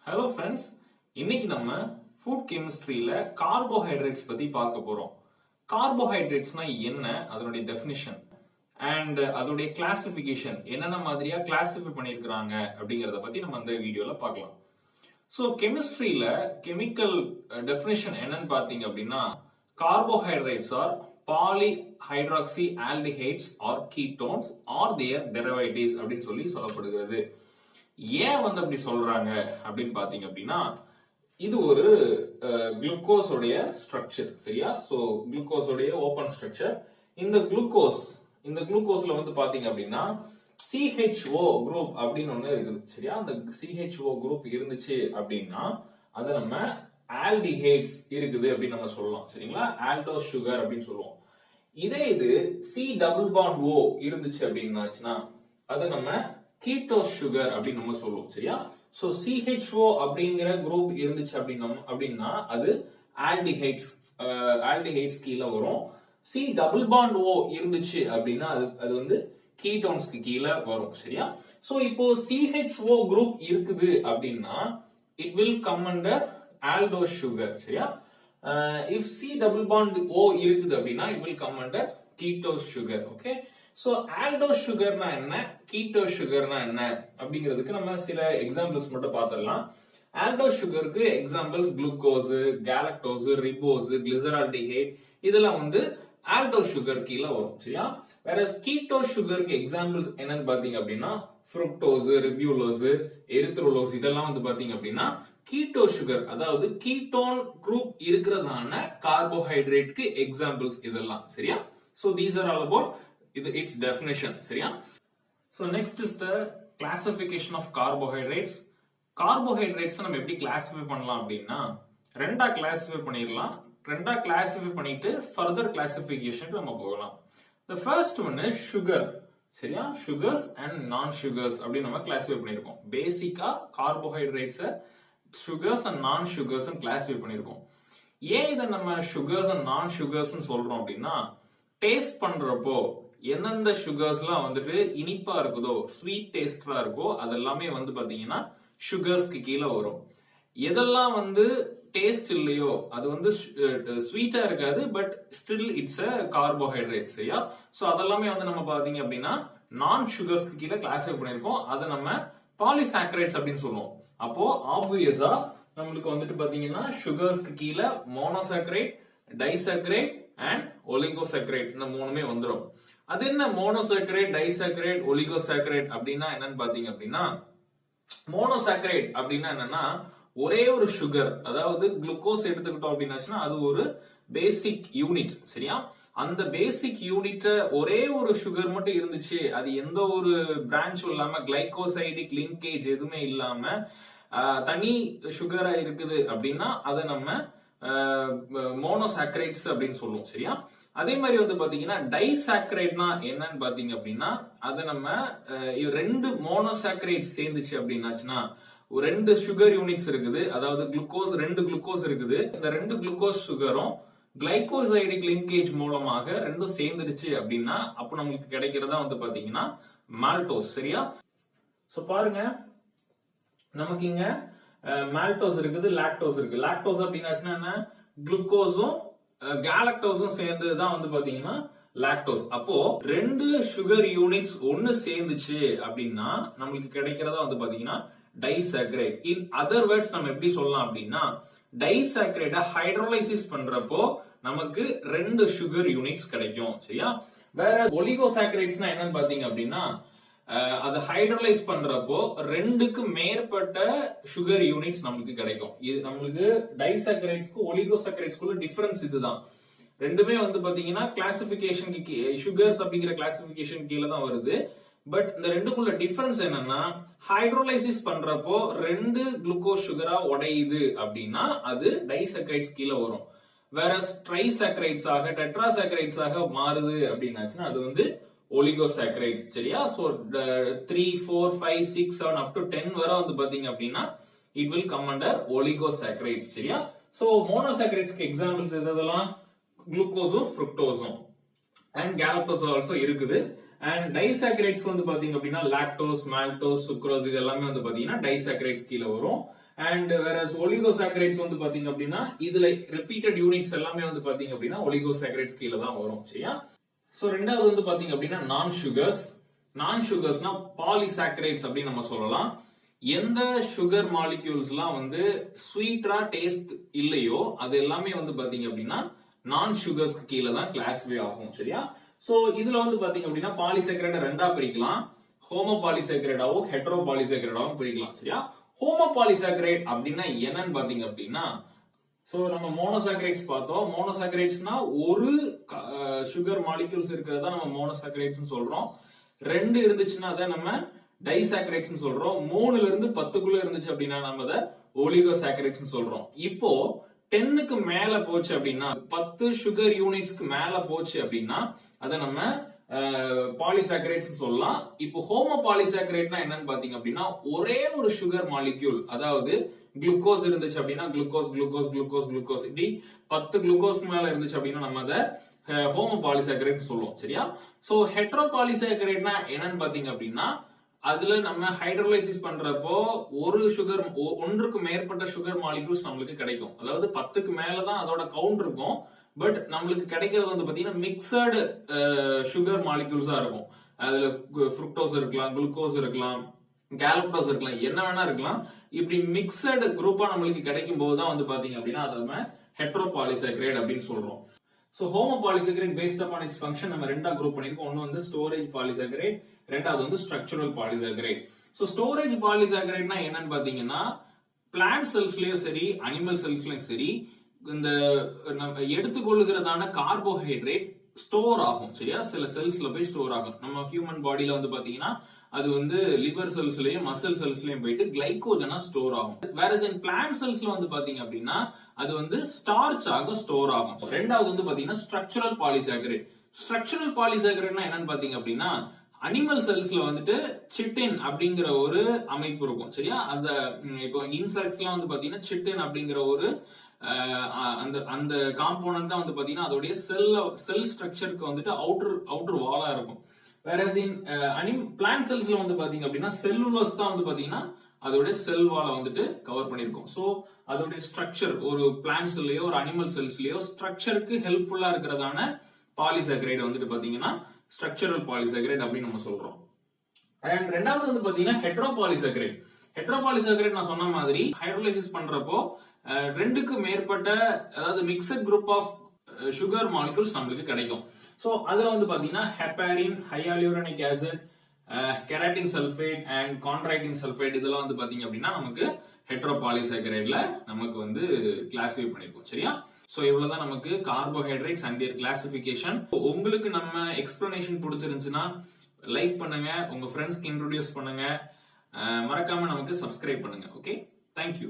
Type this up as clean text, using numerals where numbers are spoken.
Hello friends, இன்னைக்கு நம்ம food கெமிஸ்ட்ரியில carbohydrates பத்தி பார்க்க போறோம். கார்போஹைட்ரேட்ஸ்னா என்ன, அதனுடைய டெஃபினிஷன் அண்ட் அதோடைய கிளாசிபிகேஷன் என்னென்ன மாதிரியா கிளாசிஃபை பண்ணியிருக்கிறாங்க அப்படிங்கறத பத்தி நம்ம இந்த வீடியோல பார்க்கலாம். ஸோ கெமிஸ்ட்ரியில கெமிக்கல் டெஃபினிஷன் என்னன்னு பாத்தீங்க அப்படின்னா, carbohydrates are polyhydroxy aldehydes or ketones or their derivatives அப்படின்னு சொல்லப்படுகிறது. ஏன் அப்படி சொல்றாங்க அப்படின்னு பாத்தீங்க அப்படின்னா, இது ஒரு குளுக்கோஸோடைய ஸ்ட்ரக்சர், சரியா? சோ குளுக்கோஸோடைய ஓபன் ஸ்ட்ரக்சர். இந்த குளுக்கோஸ்ல பாத்தீங்க அப்படின்னா CHO குரூப் அப்படின்னு ஒண்ணு இருக்குது, சரியா? அந்த CHO குரூப் இருந்துச்சு அப்படின்னா அதை நம்ம ஆல்டிஹைட்ஸ் இருக்குது அப்படின்னு நம்ம சொல்லலாம், சரிங்களா? ஆல்டோஸ் சுகர் அப்படின்னு சொல்லுவோம். இது C டபுள் பாண்ட் O இருந்துச்சு அப்படின்னாச்சுன்னா அதை நம்ம கீட்டோஸ் சுகர் அப்படின்னு நம்ம சொல்லுவோம், சரியா? சோ CHO அப்படிங்கிற குரூப் இருந்துச்சு அப்படின்னா அது ஆல்டிஹைட்ஸ் கீழே வரும். C டபுள் பாண்ட் O இருந்துச்சு அப்படின்னா அது கீட்டோன்ஸ்க்கு கீழே வரும், சரியா? சோ இப்போ CHO குரூப் இருக்குது அப்படின்னா it will come under aldose sugar, சரியா? If C double bond O இருக்குது அப்படின்னா it will come under ketose sugar. Okay, so aldose சுகர்னா என்ன, கீட்டோஸ் சுகர்னா என்ன அப்படிங்கிறதுக்கு நம்ம சில எக்ஸாம்பிள்ஸ் மட்டும் பார்த்துடலாம். ஆல்டோஸ் சுகருக்கு examples glucose, galactose, ribose, glyceraldehyde இதெல்லாம் ஆல்டோஸ் சுகர் கீழே வரும், சரியா? வேற கீட்டோஸ் சுகருக்கு எக்ஸாம்பிள்ஸ் என்னன்னு பாத்தீங்க அப்படின்னா ஃப்ருக்டோஸ், ரிபியூலோஸ், எரித்ரோலோஸ் இதெல்லாம் பாத்தீங்க அப்படின்னா கீட்டோஸ் சுகர், அதாவது கீட்டோன் குரூப் இருக்கிறதான கார்போஹைட்ரேட்க்கு எக்ஸாம்பிள்ஸ் இதெல்லாம், சரியா? So these are all about its definition, சரியா? So next is the classification of carbohydrates. Carbohydrates நம்ம எப்படி கிளாசிஃபை பண்ணலாம் அப்படின்னா ரெண்டா கிளாசிஃபை பண்ணிடலாம். ரெண்டா கிளாசிஃபை பண்ணிட்டு ஃபர்தர் கிளாசிஃபிகேஷனுக்கு நம்ம போகலாம். The first one is sugar, சரியா? sugars and non sugars அப்படி நம்ம கிளாசிஃபை பண்ணிருக்கோம். பேசிக்கா carbohydrates sugars and non sugars classify பண்ணிருக்கோம். ஏன் இதை நம்ம sugars and non sugars சொல்றோம் அப்படின்னா, டேஸ்ட் பண்றப்போ எந்தெந்த சுகர்ஸ்லாம் இனிப்பா இருக்குதோ, ஸ்வீட் டேஸ்டா இருக்கோ அதெல்லாமே பாத்தீங்கன்னா சுகர்ஸ்க்கு கீழே வரும். எதெல்லாம் டேஸ்ட் இல்லையோ அது ஸ்வீட்டா இருக்காது, but still it's a carbohydrate, சரியா? சோ அதெல்லாமே நம்ம பாத்தீங்க அப்படின்னா நான் சுகர்ஸ்க்கு கீழே கிளாசிஃபை பண்ணிருக்கோம். அதை நம்ம பாலிசாக்கரைட்ஸ் அப்படின்னு சொல்லுவோம். அப்போ ஆப்வியஸா நம்மளுக்கு பாத்தீங்கன்னா சுகர்ஸ்க்கு கீழே மோனோசாக்கரைட், டைசாக்கரைட் அண்ட் ஒலிகோசாக்கரைட் இந்த மூணுமே வந்துடும். அது என்ன மோனோசாக்கரைட், டைசாக்கரைட், ஒலிகோசாக்கரைட் அப்படின்னா என்னன்னு பாத்தீங்க அப்படின்னா, மோனோசாக்கரைட் அப்படின்னா என்னன்னா ஒரே ஒரு சுகர், அதாவது குளுக்கோஸ் எடுத்துக்கிட்டோம் அப்படின்னாச்சுன்னா அது ஒரு பேசிக் யூனிட், சரியா? அந்த பேசிக் யூனிட் ஒரே ஒரு சுகர் மட்டும் இருந்துச்சு, அது எந்த ஒரு பிரான்ச்சும் இல்லாம கிளைகோசைடிக் லிங்கேஜ் எதுவுமே இல்லாம தனி சுகரா இருக்குது அப்படின்னா அதை நம்ம மோனோசாக்கரைட்ஸ் அப்படின்னு சொல்லுவோம், சரியா? அதே மாதிரி பாத்தீங்கன்னா டைசாக்கரைட்னா என்னன்னு பாத்தீங்க அப்படின்னா அதை நம்ம ரெண்டு மோனோசாக்கரைட்ஸ் சேர்ந்துச்சு அப்படின்னாச்சுன்னா ரெண்டு சுகர் யூனிட்ஸ் இருக்குது, அதாவது ரெண்டு குளுக்கோஸ் இருக்குது. இந்த ரெண்டு குளுக்கோஸ் சுகரும் கிளைகோசைடிக் லிங்கேஜ் மூலமாக ரெண்டும் சேர்ந்துடுச்சு அப்படின்னா அப்போ நம்மளுக்கு கிடைக்கிறதா பாத்தீங்கன்னா மால்டோஸ், சரியா? சோ பாருங்க, நமக்கு இங்க மால்டோஸ் இருக்குது, லாக்டோஸ் இருக்கு. லாக்டோஸ் அப்படின்னாச்சுன்னா என்ன, குளுக்கோஸும் கேலக்டோஸும் சேர்ந்ததுதான் பாத்தீங்கன்னா லாக்டோஸ். அப்போ ரெண்டு சுகர் யூனிட்ஸ் ஒன்னு சேர்ந்துச்சு அப்படின்னா நம்மளுக்கு கிடைக்கிறதா பாத்தீங்கன்னா டைசாக்கரைட். இன் அதர் வேர்ட்ஸ் நம்ம எப்படி சொல்லலாம் அப்படின்னா, டைசாக்கரைட ஹைட்ரோலைசிஸ் பண்றப்போ நமக்கு ரெண்டு சுகர் யூனிட்ஸ் கிடைக்கும், சரியா? வேற ஒலிகோசாக்கரைட்ஸ்னா என்னன்னு பாத்தீங்க அப்படின்னா அது ஹைட்ரோலைஸ் பண்றப்போ ரெண்டுக்கு மேற்பட்ட சுகர் யூனிட்ஸ் நமக்கு கிடைக்கும். இது நம்மளுக்கு டைசாக்கரைட்ஸ்க்கு ஒலிகோசாக்கரைட்ஸ்க்குள்ள டிஃபரன்ஸ் இதுதான். ரெண்டுமே பாத்தீங்கன்னா கிளாசிபிகேஷனுக்கு சுகர்ஸ் அப்படிங்கிற கிளாசிபிகேஷன் கீழே தான் வருது. பட் இந்த ரெண்டுக்குள்ள டிஃபரன்ஸ் என்னன்னா, ஹைட்ரோலைசிஸ் பண்றப்போ ரெண்டு குளுக்கோஸ் சுகரா உடையுது அப்படின்னா அது டைசாக்கரைட்ஸ் கீழே வரும். வேற ட்ரைசாக்கரைட்ஸ் ஆக டெட்ராசாக்கரைட்ஸ் ஆக மாறுது அப்படின்னாச்சுன்னா அது ஒலிகோசாக்கரைட்ஸ், சரியா? சோ 3, 4, 5, 6, 7 up to 10 வரை பாத்தீங்க அப்படின்னா இட் வில் கம் அண்டர் ஒலிகோசாக்கரைட்ஸ், சரியா? சோ மோனோசாக்கரைட்ஸ்க்கு எக்ஸாம்பிள்ஸ் எதெல்லாம், குளுக்கோஸும் ஃப்ருக்டோஸும் அண்ட் கேலக்டோஸ் ஆல்சோ இருக்குது. அண்ட் டைசாக்கரைட்ஸ் பாத்தீங்க அப்படின்னா லாக்டோஸ், மால்டோஸ், சுக்ரோஸ் இது எல்லாமே பாத்தீங்கன்னா டைசாக்கரைட்ஸ் கீழே வரும். அண்ட் வேற ஒலிகோசாக்கரைட்ஸ் வந்து பாத்தீங்க அப்படின்னா இதுல ரிப்பீட்டட் யூனிட்ஸ் எல்லாமே வந்து பாத்தீங்க அப்படின்னா ஒலிகோசாக்கரைட்ஸ் கீழ தான் வரும் சரியா. சோ ரெண்டாவது வந்து பாத்தீங்க அப்படின்னா நான் சுகர்ஸ்னா பாலிசாக்கரைட்ஸ் அப்படின்னு நம்ம சொல்லலாம். எந்த சுகர் மாலிக்யூல்ஸ்லாம் வந்து ஸ்வீட்டா டேஸ்ட் இல்லையோ அது எல்லாமே வந்து பாத்தீங்க அப்படின்னா நான் சுகர்ஸ்க்கு கீழே தான் கிளாஸிஃபை ஆகும் சரியா. சோ இதுல வந்து பாத்தீங்க அப்படின்னா பாலிசாக்கரைட ரெண்டா பிரிக்கலாம். ஹோமோ பாலிசாக்கரைடாவும் ஹெட்ரோ பாலிசாக்கரைடாவும் பிரிக்கலாம் சரியா. ஹோமோ பாலிசாக்கரைட் அப்படின்னா என்னன்னு பாத்தீங்க அப்படின்னா, சோ நம்ம மோனோசாக்கரைட்ஸ் பார்த்தோம். மோனோசாக்கரைட்ஸ்னா ஒரு சுகர் மாலிக்யூல்ஸ் இருக்கிறதா நம்ம மோனோசாக்கரைட்ஸ் சொல்றோம். 2 இருந்துச்சுன்னா அதை நம்ம டைசாக்கரைட்ஸ் சொல்றோம். 3ல இருந்து 10க்குள்ள இருந்துச்சு அப்படின்னா நம்ம அதை ஒலிகோசாக்கரைட்ஸ் சொல்றோம். இப்போ 10க்கு மேல போச்சு அப்படின்னா 10 சுகர் யூனிட்ஸ்க்கு மேல போச்சு அப்படின்னா அதை நம்ம பாலிசாக்கரைட்ஸ் சொல்லலாம். இப்போ ஹோமோ பாலிசாக்கரைட்னா என்னன்னு பாத்தீங்க அப்படின்னா ஒரே ஒரு சுகர் மாலிக்யூல், அதாவது குளுக்கோஸ் இருந்துச்சு அப்படின்னா குளுக்கோஸ் குளுக்கோஸ் குளுக்கோஸ் குளுக்கோஸ் இப்படி 10 குளுக்கோஸ்க்கு மேல இருந்துச்சு அப்படின்னா நம்ம அதை ஹோமோ பாலிசாக்கரைட் சொல்லுவோம் சரியா. சோ ஹெட்ரோ பாலிசாக்கரைட்னா என்னன்னு பாத்தீங்க அப்படின்னா அதுல நம்ம ஹைட்ரோலைசிஸ் பண்றப்போ ஒன்றுக்கு மேற்பட்ட சுகர் மாலிகூல்ஸ் நம்மளுக்கு கிடைக்கும். அதாவது 10க்கு மேலதான் அதோட கவுண்ட் இருக்கும். பட் நம்மளுக்கு கிடைக்கிறது வந்து பாத்தீங்கன்னா மிக்சடு சுகர் மாலிகூல்ஸா இருக்கும். அதுல ஃப்ருக்டோஸ் இருக்கலாம், குளுக்கோஸ் இருக்கலாம், கேலக்டோஸ் இருக்கலாம், என்ன வேணா இருக்கலாம். இப்படி மிக்சடு குரூப்பா நம்மளுக்கு கிடைக்கும் போதுதான் வந்து பாத்தீங்க அப்படின்னா அதை நம்ம ஹெட்ரோ பாலிசாக்கரைட் அப்படின்னு சொல்றோம். So homopolysaccharide based upon its function நம்ம ரெண்டா குரூப் பண்ணிருக்கோம். ஒன்னு வந்து ஸ்டோரேஜ் பாலிசாக்கரைட், ரெண்டாவது வந்து ஸ்ட்ரக்சரல் பாலிசாக்கரைட். சோ ஸ்டோரேஜ் பாலிசாக்கரைட்னா என்னன்னு பாத்தீங்கன்னா பிளான்ட் செல்ஸ்லயும் சரி அனிமல் செல்ஸ்லயும் சரி இந்த நம்ம எடுத்துக்கொள்ளுகிறதான கார்போஹைட்ரேட் ஸ்டோர் ஆகும் சரியா. சில செல்ஸ்ல போய் ஸ்டோர் ஆகும். நம்ம ஹியூமன் பாடியில வந்து பாத்தீங்கன்னா அது வந்து லிவர் செல்ஸ்லயும் மசில் செல்ஸ்லயும் போயிட்டு கிளைகோஜனா ஸ்டோர் ஆகும். வேற இன் பிளான்ட் செல்ஸ்ல வந்து பாத்தீங்க அப்படின்னா அது வந்து ஸ்டார்ச் ஆக ஸ்டோர் ஆகும். ரெண்டாவது வந்து பாத்தீங்கன்னா ஸ்ட்ரக்சரல் பாலிசாக்கரைட். ஸ்ட்ரக்சரல் பாலிசாக்கரைட்னா என்னன்னு பாத்தீங்க அப்படின்னா அனிமல் செல்ஸ்ல வந்துட்டு சிட்டின் அப்படிங்கிற ஒரு அமைப்பு இருக்கும் சரியா. அந்த இப்போ இன்செக்ட்ஸ் எல்லாம் வந்து பாத்தீங்கன்னா சிட்டின் அப்படிங்கிற ஒரு அந்த காம்போனன்ட் தான் வந்து பாத்தீங்கன்னா அதோடைய செல் ஸ்ட்ரக்சருக்கு வந்துட்டு அவுட்டர் வாலா இருக்கும். வேறஸ் இன் பிளான்ட் செல்ஸ்ல வந்து பாத்தீங்க அப்படின்னா செல்லுலோஸ் தான் வந்து பாத்தீங்கன்னா அதோட செல் வால வந்துட்டு கவர் பண்ணிருக்கும். சோ அதோட ஸ்ட்ரக்சர் ஒரு பிளான்ட் செல்லையோ ஒரு அனிமல் செல்ஸ்லயோ ஸ்ட்ரக்சருக்கு ஹெல்ப்ஃபுல்லா இருக்கிறதான பாலிசாக்கரைட் வந்துட்டு பாத்தீங்கன்னா ஸ்ட்ரக்சரல் பாலிசாக்கரைட் அப்படின்னு நம்ம சொல்றோம். அண்ட் ரெண்டாவது வந்து பாத்தீங்கன்னா ஹெட்ரோ பாலிசாக்கரைட் நான் சொன்ன மாதிரி ஹைட்ரோலைசிஸ் பண்றப்போ 2க்கு மேற்பட்ட அதாவது mixed group of sugar molecules நம்மளுக்கு கிடைக்கும். சோ அதுல வந்து பாத்தீங்கன்னா heparin, hyaluronic acid, keratin sulphate and chondroitin sulphate இதெல்லாம் வந்து பாத்தீங்க அப்படின்னா நமக்கு ஹெட்ரோ பாலிசாக்கரைட்ல நமக்கு வந்து கிளாசிஃபை பண்ணிருக்கோம் சரியா. சோ இவ்வளவுதான் நமக்கு கார்போஹைட்ரேட்ஸ் அண்ட் தியர் கிளாசிபிகேஷன். உங்களுக்கு நம்ம எக்ஸ்பிளனேஷன் பிடிச்சிருந்துச்சுன்னா லைக் பண்ணுங்க, உங்க ஃப்ரெண்ட்ஸ்க்கு இன்ட்ரோடியூஸ் பண்ணுங்க, மறக்காம நமக்கு சப்ஸ்கிரைப் பண்ணுங்க. Okay, thank you.